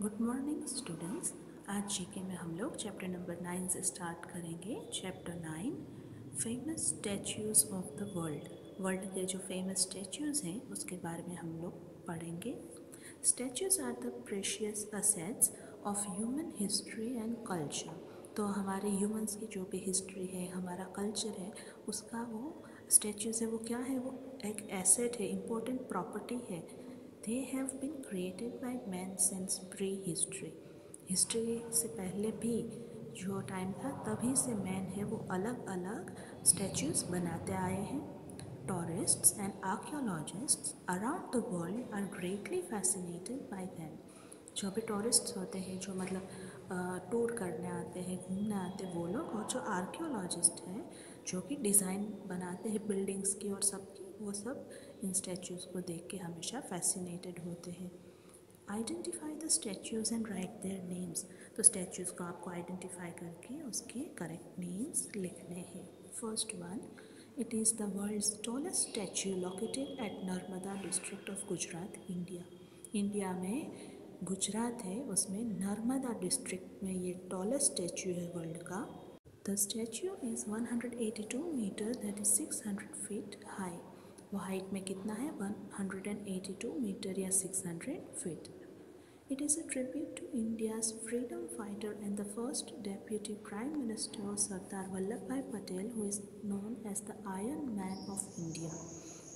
Good morning students. आज GK में हम लोग चैप्टर नंबर 9 से स्टार्ट करेंगे। Chapter 9 famous statues of the world. World के जो फेमस स्टैच्यूज़ हैं उसके बारे में हम लोग पढ़ेंगे। Statues are the precious assets of human history and culture. तो हमारे ह्यूमंस की जो भी हिस्ट्री है, हमारा कल्चर है, उसका वो स्टैच्यूज़ है, वो क्या है? वो एक एसेट है, इम्पोर्टेंट प्रॉपर्टी है। They have been created by man since pre-history. History से पहले भी जो टाइम था तभी से मैन है वो अलग अलग स्टैच्यूज़ बनाते आए हैं। Tourists and archaeologists around the world are greatly fascinated by them. जो भी टूरिस्ट्स होते हैं, जो मतलब टूर करने आते हैं, घूमने आते हैं वो लोग, और जो आर्कियोलॉजिस्ट हैं जो कि डिज़ाइन बनाते हैं बिल्डिंग्स की और सबकी, वो सब इन स्टैच्यूज़ को देख के हमेशा फैसिनेटेड होते हैं। Identify the statues and write their names. तो स्टैच्यूज़ को आपको आइडेंटिफाई करके उसके करेक्ट नेम्स लिखने हैं। First one, it is the world's tallest statue located at Narmada district of Gujarat, India. India में गुजरात है, उसमें नर्मदा डिस्ट्रिक्ट में ये टॉलेस्ट स्टैच्यू है वर्ल्ड का। The statue is 182 metre, that is 600 feet high. वो हाइट में कितना है? 182 मीटर या 600 feet. It is a tribute to India's freedom fighter and the first Deputy Prime Minister Sardar Vallabhbhai Patel, who is known as the Iron Man of India.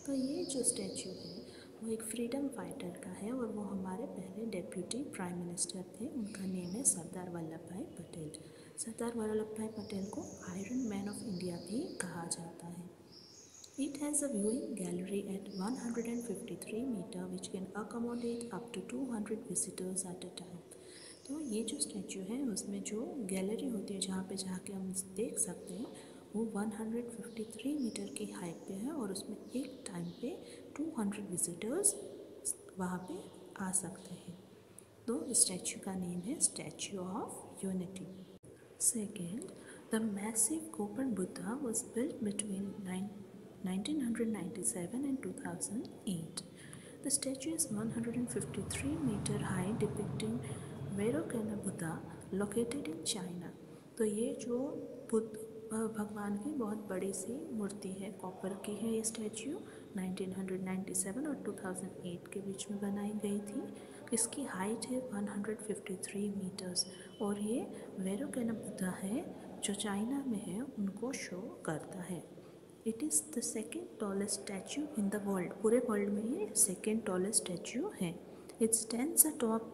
तो ये जो statue है वो एक फ्रीडम फाइटर का है और वो हमारे पहले डेप्यूटी प्राइम मिनिस्टर थे। उनका नेम है सरदार वल्लभ भाई पटेल। सरदार वल्लभ भाई पटेल को आयरन मैन ऑफ इंडिया भी कहा जाता है। It has a viewing gallery at 153 meter which can accommodate up to 200 visitors at a time. तो ये जो स्टैच्यू है उसमें जो गैलरी होती है जहाँ पे जाके हम देख सकते हैं वो 153 मीटर की हाइट पे है और उसमें एक टाइम पे 200 विजिटर्स वहाँ पे आ सकते हैं। तो स्टैच्यू का नेम है statue of unity. Second, the massive Kopan Buddha was built between 1997 and 2008. The statue is 153 meter high, depicting Vairocana Buddha located in China. तो ये जो बुद्ध भगवान की बहुत बड़ी सी मूर्ति है, कॉपर की है। ये स्टैच्यू 1997 और 2008 के बीच में बनाई गई थी। इसकी हाइट है 153 मीटर्स और ये वेरोकेना बुद्धा है जो चाइना में है, उनको शो करता है। It is the second tallest statue in the world. पूरे वर्ल्ड में ये सेकेंड टॉलेस्ट स्टैच्यू है। It stands atop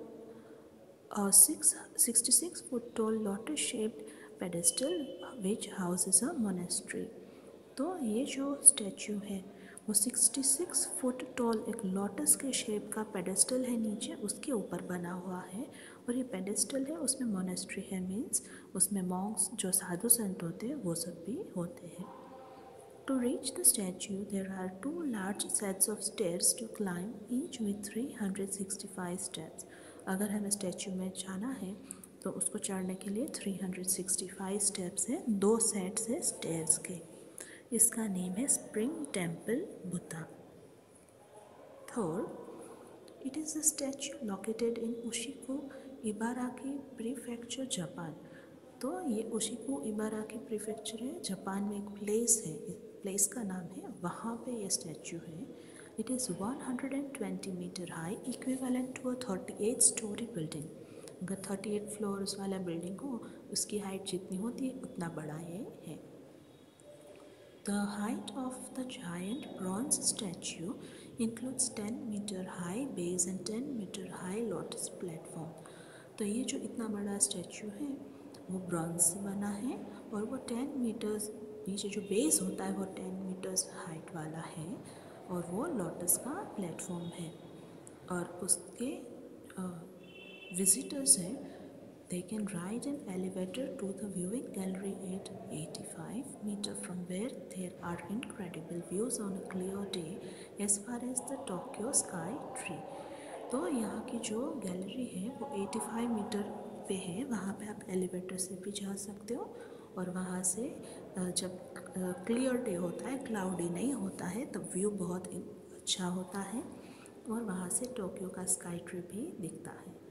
66 foot tall lotus shaped pedestal which houses a monastery. तो ये जो स्टैच्यू है वो 66 फुट टॉल एक लोटस के शेप का पेडेस्टल है, नीचे उसके ऊपर बना हुआ है और ये पेडेस्टल है, उसमें मोनेस्ट्री है, मीन्स उसमें मॉन्क्स जो साधु संत होते हैं वो सब भी होते हैं। To reach the statue, there are two large sets of stairs to climb, each with 365 steps. अगर हमें स्टैच्यू में जाना है तो उसको चढ़ने के लिए 365 स्टेप्स है, दो सेट्स है स्टेयर्स के। इसका नेम है spring temple Buddha. Third, it is a statue located in Ushiko, Ibaraki Prefecture, Japan. तो ये उशिको इबाराकी प्रीफेक्चर है, जापान में एक प्लेस है, इस प्लेस का नाम है, वहाँ पे ये स्टैच्यू है। It is 120 metre high, equivalent to a 38 storey building. अगर 38 फ्लोर्स वाला बिल्डिंग हो उसकी हाइट जितनी होती है उतना बड़ा ये है। The height of the giant bronze statue includes 10 meter high base and 10 meter high lotus platform. तो ये जो इतना बड़ा स्टैच्यू है वो ब्रॉन्ज से बना है और वो 10 मीटर्स, नीचे जो बेस होता है वो 10 मीटर्स हाइट वाला है और वो लोटस का प्लेटफॉर्म है। और उसके विजिटर्स हैं, they can ride an elevator to the viewing gallery at 85 meter, from where there are incredible views on a clear day as far as the Tokyo sky tree. तो यहाँ की जो gallery है वो 85 मीटर पे है, वहाँ पे आप एलिवेटर से भी जा सकते हो और वहाँ से जब क्लियर डे होता है, क्लाउडी नहीं होता है, तब व्यू बहुत अच्छा होता है और वहाँ से टोक्यो का स्काई ट्री भी दिखता है।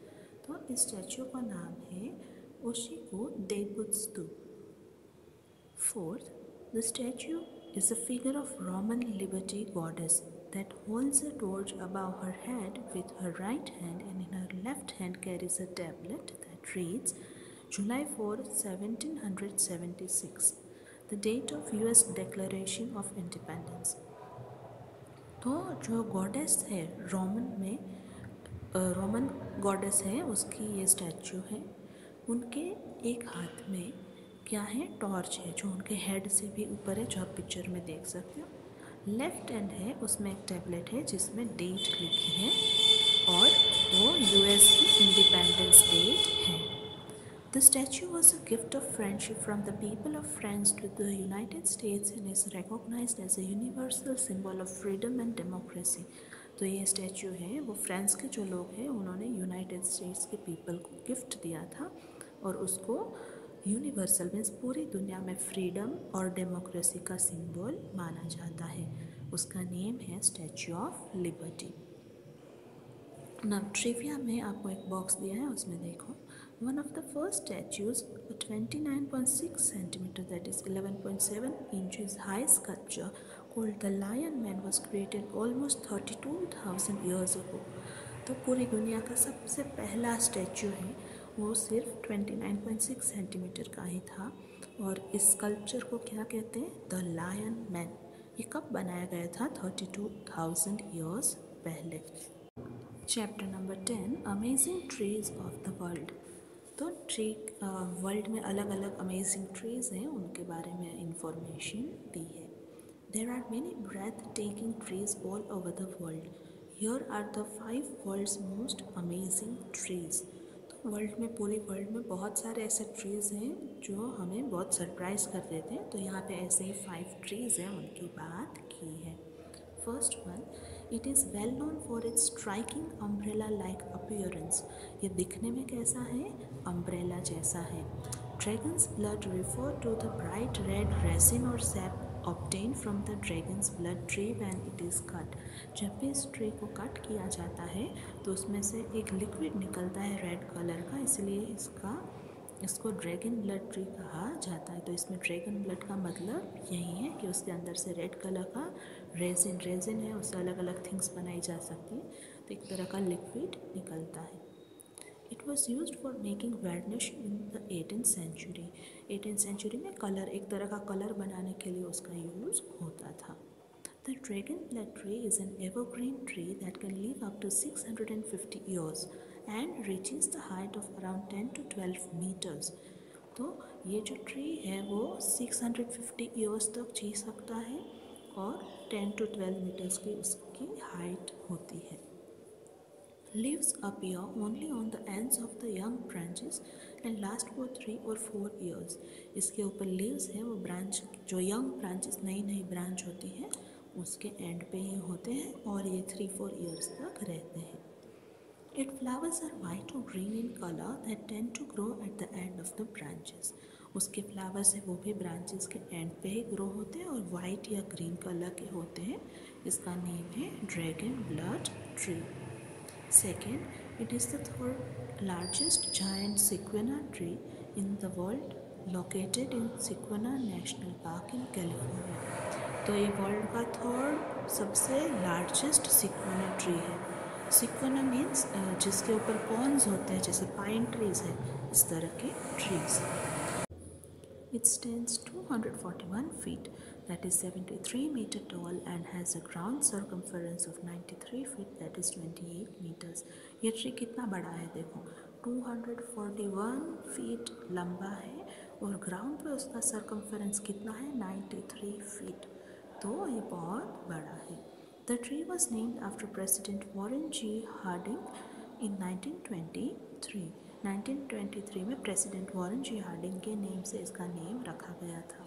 तो इस स्टैचू का नाम है ओशिको देबुत्सु। Fourth, the statue is a figure of Roman liberty goddess that holds a torch above her head with her right hand, and in her left hand carries a tablet that reads July 4, 1776, the date of US Declaration of Independence। तो जो goddess है Roman goddess है, उसकी ये statue है। उनके एक हाथ में क्या है, टॉर्च है जो उनके हेड से भी ऊपर है, जो आप पिक्चर में देख सकते हो। लेफ्ट हैंड है, उसमें एक टैबलेट है जिसमें डेट लिखी है और वो यूएस की इंडिपेंडेंस डेट है। The statue was a gift of friendship from the people of France to the United States and is recognized as a universal symbol of freedom and democracy। तो ये statue है वो France के जो लोग हैं उन्होंने यूनाइटेड स्टेट्स के पीपल को गिफ्ट दिया था और उसको यूनिवर्सल मीन्स पूरी दुनिया में फ्रीडम और डेमोक्रेसी का सिंबल माना जाता है। उसका नेम है statue of liberty. Now trivia में आपको एक बॉक्स दिया है, उसमें देखो one of the first statues, a 29.6 centimeter that is 11.7 inches high sculpture called the Lion Man was created almost 32,000 years ago। तो पूरी दुनिया का सबसे पहला स्टैचू है वो सिर्फ 29.6 सेंटीमीटर का ही था और इस स्कल्पचर को क्या कहते हैं, द लायन मैन। ये कब बनाया गया था, 32,000 ईयर्स पहले। Chapter number 10, amazing trees of the world. तो ट्री वर्ल्ड में अलग अलग अमेजिंग ट्रीज़ हैं, उनके बारे में इंफॉर्मेशन दी है। There are many breathtaking trees all over the world. Here are the 5 world's most amazing trees. तो वर्ल्ड में, पूरी वर्ल्ड में बहुत सारे ऐसे ट्रीज़ हैं जो हमें बहुत सरप्राइज़ कर देते हैं। तो यहाँ पे ऐसे ही 5 ट्रीज़ हैं, उनकी बात की है। First one, it is well known for its striking umbrella like appearance. ये दिखने में कैसा है, अम्ब्रेला जैसा है। Dragon's blood refer to the bright red resin और sap obtained from the dragon's blood tree when it is cut। जब भी इस ट्री को कट किया जाता है तो उसमें से एक लिक्विड निकलता है रेड कलर का, इसलिए इसको ड्रैगन ब्लड ट्री कहा जाता है। तो इसमें ड्रैगन ब्लड का मतलब यही है कि उसके अंदर से रेड कलर का रेजिन है, उससे अलग अलग थिंग्स बनाई जा सकती है, तो एक तरह का लिक्विड निकलता है। It was use for making varnish in the 18th century. 18th century में कलर, एक तरह का कलर बनाने के लिए उसका यूज़ होता था। The dragon blood tree is an evergreen tree that can live up to 650 years and reaches the height of around 10 to 12 meters। तो ये जो ट्री है वो 650 ईयर्स तक जी सकता है और 10 to 12 मीटर्स की उसकी हाइट होती है। Leaves appear only on the ends of the young branches and last for 3 or 4 years। इसके ऊपर लीव्स है वो ब्रांच, जो यंग ब्रांचेस नई ब्रांच होती है उसके एंड पे ही होते हैं और ये 3-4 ईयर्स तक रहते हैं। Its flowers are white or green in color that tend to grow at the end of the branches। उसके फ्लावर्स है वो भी ब्रांचेस के एंड पे ही ग्रो होते हैं और वाइट या ग्रीन कलर के होते हैं। इसका नेम है dragon blood tree. Second, it is the third largest giant sequoia tree in the world, located in Sequoia National Park in California। तो ये वर्ल्ड का थर्ड सबसे लार्जेस्ट सिक्वेना ट्री है। सिक्वेना मीन्स जिसके ऊपर कॉर्न्स होते हैं, जैसे पाइन ट्रीज है, इस तरह के trees. It stands 241 feet, that is 73 meter tall, and has a ground circumference of 93 feet, that is 28 meters। ये ट्री कितना बड़ा है देखो, 241 फीट लंबा है और ग्राउंड पे उसका सर्कमफरेंस कितना है, 93 फीट। तो ये बहुत बड़ा है। The tree was named after President Warren G. Harding in 1923। 1923 में प्रेसिडेंट वॉरेन जी हार्डिंग के नेम से इसका नेम रखा गया था।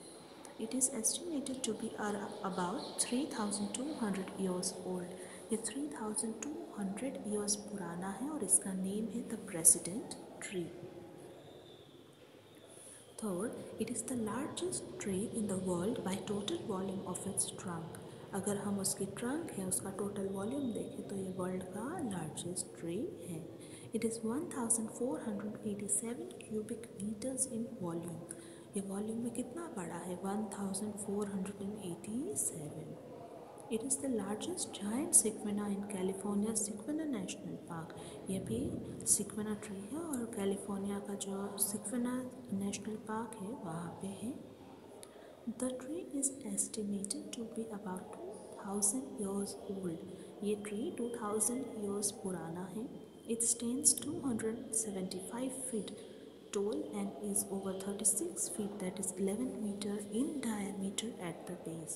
It is estimated to be about 3200 years old. ये 3200 ईयर्स पुराना है और इसका नेम है the president tree. Third, it is the largest tree in the world by total volume of its trunk. अगर हम उसकी ट्रंक है, उसका टोटल वॉल्यूम देखें तो ये वर्ल्ड का लार्जेस्ट ट्री है। It is 1487 cubic metres in volume. ये वॉल्यूम में कितना बड़ा है? 1487। It is the largest giant sequoia in California Sequoia National Park. ये भी सिक्वेना ट्री है और कैलिफोर्निया का जो सिक्वेना नेशनल पार्क है वहाँ पे है। The tree is estimated to be about 2000 years old। ये ट्री 2000 years पुराना है। It stands 275 feet tall and is over 36 feet, that is 11 meter in diameter at the base।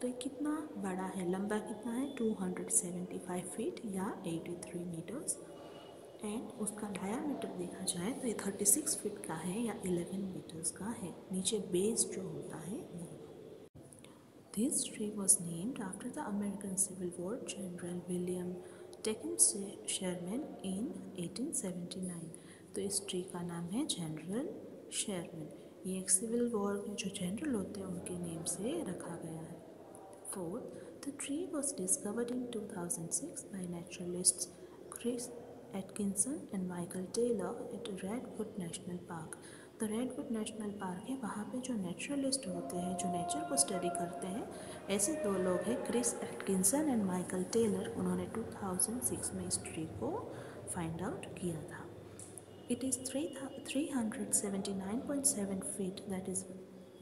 तो ये कितना बड़ा है? लंबा कितना है? 275 feet या 83 meters। एंड उसका डायामीटर देखा जाए तो ये 36 feet का है या 11 meters का है। नीचे बेस जो होता है वो। This tree was named after the American Civil War General William Tecumseh Sherman in 1879। तो इस ट्री का नाम है जनरल शेरमैन। ये एक सिविल वॉर में जो जनरल होते हैं उनके नेम से रखा गया है। Fourth, the tree was discovered in 2006 by naturalists Chris Atkinson and Michael Taylor at Redwood National Park। तो रेडवुड नेशनल पार्क है, वहाँ पे जो नेचुरलिस्ट होते हैं, जो नेचर को स्टडी करते हैं, ऐसे दो लोग हैं, Chris Atkinson and Michael Taylor. उन्होंने 2006 में इस ट्री को फाइंड आउट किया था। It is 379.7 feet, that is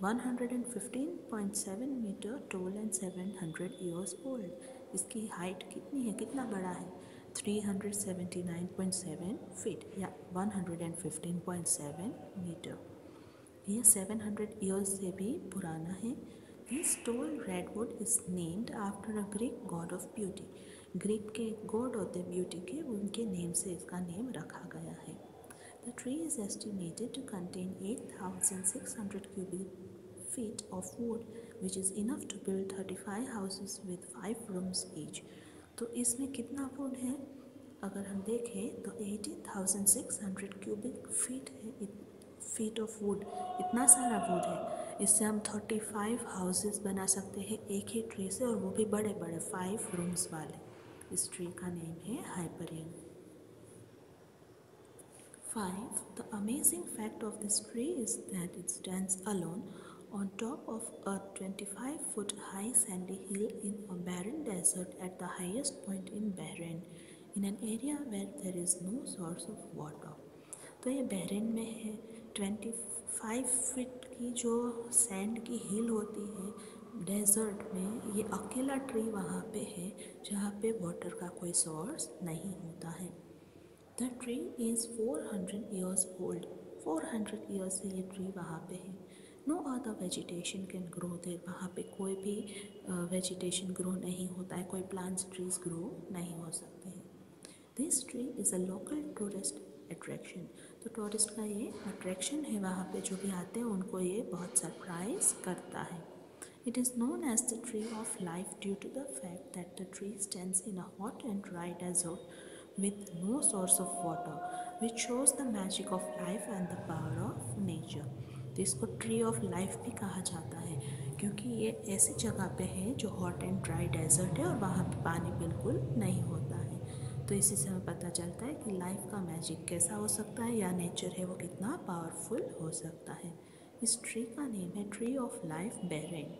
115.7 meter tall and 700 years old। इसकी हाइट कितनी है? कितना बड़ा है? 379.7 feet या 115.7 meter। ये 700 years से भी पुराना है। This tall redwood is named after a Greek god of beauty। Greek के गॉड होते ब्यूटी के, उनके नेम से इसका नेम रखा गया है। The tree is estimated to contain 8,600 cubic feet of wood, which is enough to build 35 houses with 5 rooms each। तो इसमें कितना वुड है? अगर हम देखें तो 18,600 क्यूबिक फीट है, फीट ऑफ वुड, इतना सारा वुड है। इससे हम 35 हाउसेस बना सकते हैं एक ही ट्री से, और वो भी बड़े बड़े 5 रूम्स वाले। इस ट्री का नेम है Hyperion. 5. The amazing fact of this tree is that it stands alone on top of a 25-foot high sandy hill in a barren desert at the highest point in Bahrain, in an area where there is no source of water। तो ये Bahrain में है। 25 feet की जो sand की हिल होती है desert में, ये अकेला ट्री वहाँ पे है जहाँ पे वाटर का कोई सोर्स नहीं होता है। The tree is 400 years old। 400 years से ये ट्री वहाँ पे है। No other vegetation can grow there। वहाँ पे कोई भी वेजिटेशन ग्रो नहीं होता है, कोई प्लांट्स ट्रीज ग्रो नहीं हो सकते हैं। This tree is a local tourist attraction। तो टूरिस्ट का ये अट्रैक्शन है, वहाँ पे जो भी आते हैं उनको ये बहुत सरप्राइज करता है। It is known as the tree of life due to the fact that the tree stands in a hot and dry desert with no source of water, which shows the magic of life and the power of nature। तो इसको tree of life भी कहा जाता है क्योंकि ये ऐसी जगह पे है जो हॉट एंड ड्राई डेजर्ट है और वहाँ पे पानी बिल्कुल नहीं होता है। तो इसी से हमें पता चलता है कि लाइफ का मैजिक कैसा हो सकता है, या नेचर है वो कितना पावरफुल हो सकता है। इस ट्री का नेम है ट्री ऑफ लाइफ बहरीन।